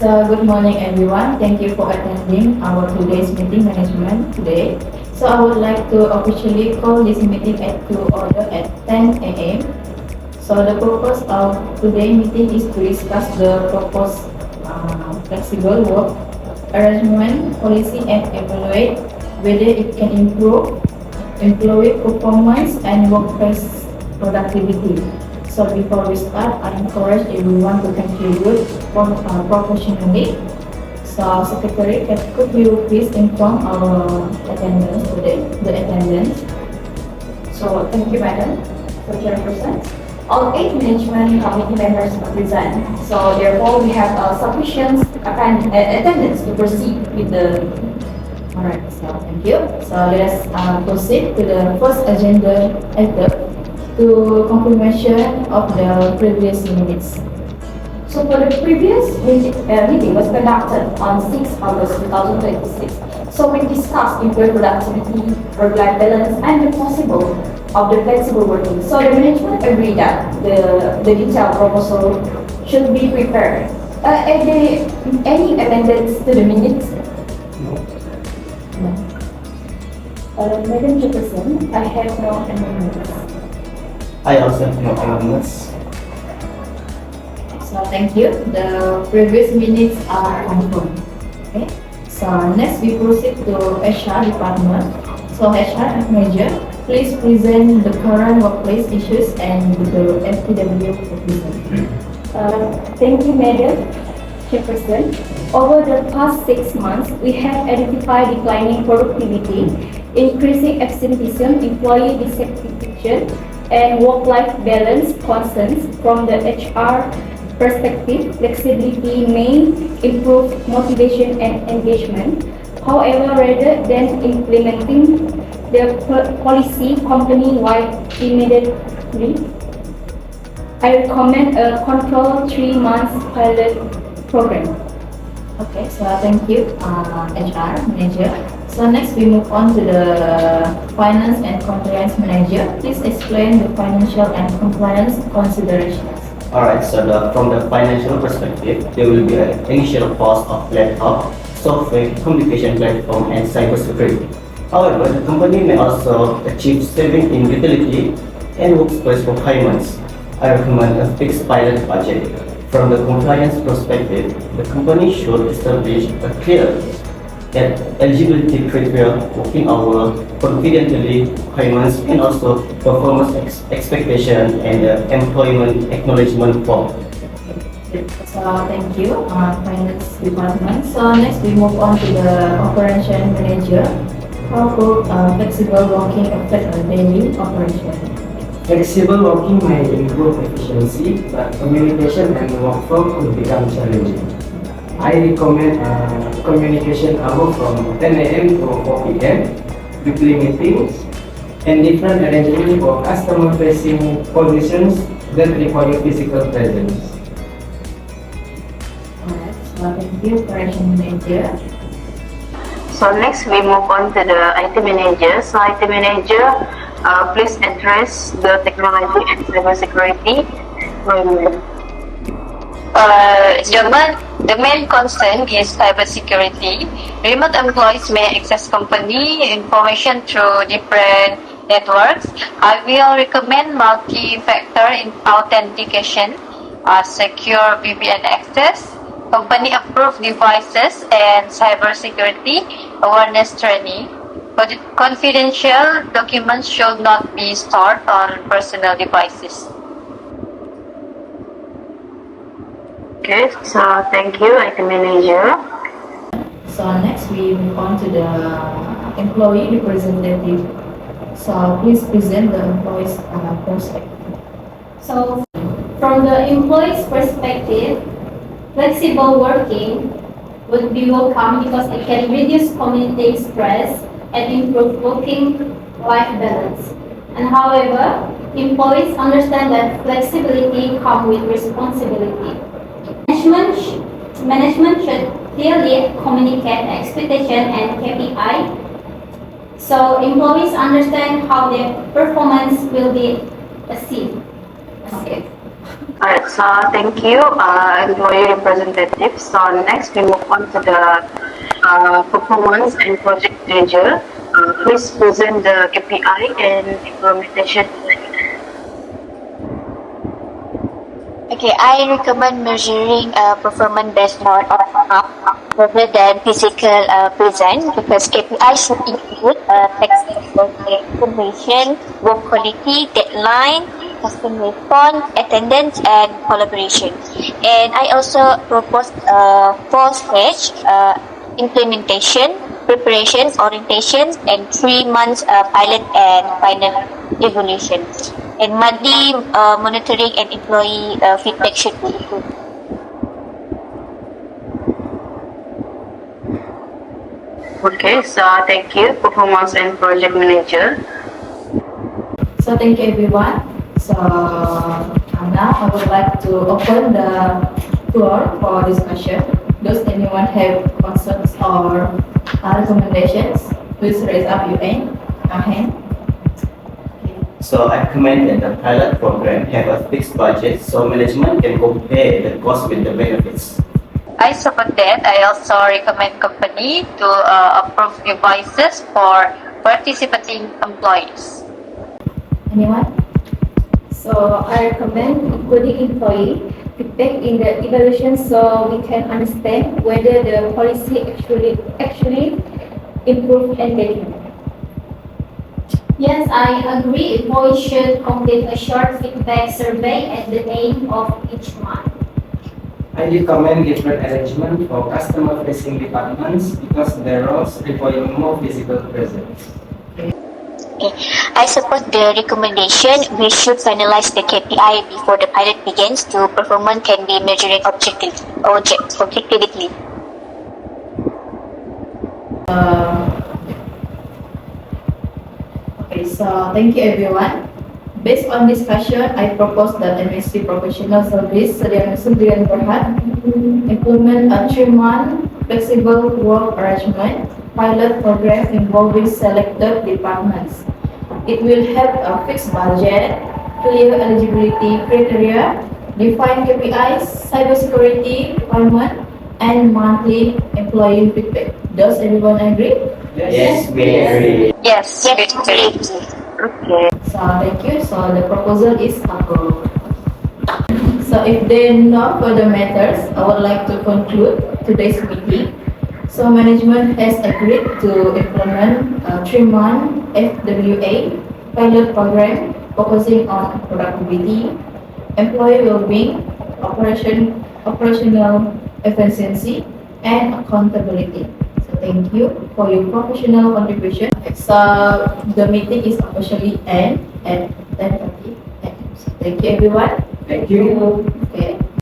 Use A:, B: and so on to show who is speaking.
A: So good morning everyone. Thank you for attending our today's meeting management today. So I would like to officially call this meeting to order at 10 a.m. So the purpose of today's meeting is to discuss the proposed flexible work arrangement policy and evaluate whether it can improve employee performance and workplace productivity. So before we start, I encourage everyone to contribute professionally. So Secretary, could you please inform our attendance today, the attendance?
B: So thank you, Madam, for Chairperson. All 8 management committee members are present. So therefore, we have sufficient attendance to proceed with the.
A: Alright, so thank you. So let us proceed to the first agenda item to confirmation of the previous minutes.
B: So for the previous meeting was conducted on 6 August 2026. So we discussed employee productivity, work-life balance, and the possible of the flexible working. So the management agreed that the detailed proposal should be prepared. Are there any amendments to the minutes?
A: No.
B: Madam Chairperson, I have no amendments.
C: I also have no amendments.
A: So thank you. The previous minutes are confirmed. Okay. So next we proceed to HR department. So HR manager, please present the current workplace issues and the FTW proposal.
D: Thank you, Madam Chairperson. Over the past 6 months, we have identified declining productivity, increasing absenteeism, employee dissatisfaction, and work-life balance concerns. From the HR perspective, flexibility may improve motivation and engagement. However, rather than implementing the policy company-wide immediately, I recommend a controlled 3-month pilot program.
A: Okay, so thank you, HR manager. So next we move on to the finance and compliance manager. Please explain the financial and compliance considerations.
C: Alright, so from the financial perspective, there will be an initial cost of laptop, software, communication platform, and cybersecurity. However, the company may also achieve saving in utility and workspace requirements. I recommend a fixed pilot budget. From the compliance perspective, the company should establish a clear eligibility criteria, working hour, confidentiality requirements, and also performance expectation and employment acknowledgement form.
A: So thank you, finance department. So next we move on to the operation manager. How could flexible working affect the daily operation?
E: Flexible working may improve efficiency, but communication and workflow could become challenging. I recommend communication hour from 10 a.m. to 4 p.m., weekly meetings, and different arrangements for customer-facing positions that require physical presence.
A: Alright, so thank you, operation manager.
F: So next we move on to the IT manager. So IT manager, please address the technology and cybersecurity.
G: German, the main concern is cybersecurity. Remote employees may access company information through different networks. I will recommend multi-factor authentication, secure VPN access, company-approved devices, and cybersecurity awareness training. Confidential documents should not be stored on personal devices.
F: Okay, so thank you, IT manager.
A: So next we move on to the employee representative. So please present the employee's perspective.
D: So, from the employee's perspective, flexible working would be welcome because it can reduce community stress and improve working-life balance. And however, employees understand that flexibility comes with responsibility. Management should clearly communicate expectation and KPI, so employees understand how their performance will be achieved.
A: Okay.
F: Alright, so thank you, employee representative. So next we move on to the performance and project manager. Please present the KPI and implementation.
H: Okay, I recommend measuring performance based on outcome rather than physical present because KPI should include flexible information, work quality, deadline, customer response, attendance, and collaboration. And I also propose 4-stage implementation, preparation, orientation, and 3 months pilot and final evaluation. And monthly monitoring and employee feedback should be included.
F: Okay, so thank you, performance and project manager.
A: So thank you everyone. So now I would like to open the floor for discussion. Does anyone have concerns or recommendations? Please raise up your hand.
C: So I recommend that the pilot program have a fixed budget so management can compare the cost with the benefits.
G: I support that. I also recommend company to approve devices for participating employees.
A: Anyone?
B: So I recommend including employee feedback in the evaluation so we can understand whether the policy actually improved engagement.
D: Yes, I agree. Employees should complete a short feedback survey at the end of each month.
E: I recommend different arrangement for customer-facing departments because their roles require more physical presence.
H: Okay. I support the recommendation. We should finalize the KPI before the pilot begins so performance can be measured objectively.
A: Okay, so thank you everyone. Based on discussion, I propose that MSc Professional Service Sdn Berhad implement a 3-month flexible work arrangement pilot program involving selected departments. It will have a fixed budget, clear eligibility criteria, defined KPIs, cybersecurity requirement, and monthly employee feedback. Does everyone agree?
C: Yes, we agree.
G: Yes, we agree.
F: Okay.
A: So thank you. So the proposal is approved. So if there are no further matters, I would like to conclude today's meeting. So management has agreed to implement a 3-month FWA pilot program focusing on productivity, employee well-being, operational efficiency, and accountability. So thank you for your professional contribution. So the meeting is officially end at 10:30 a.m. So thank you everyone.
E: Thank you.
A: Okay.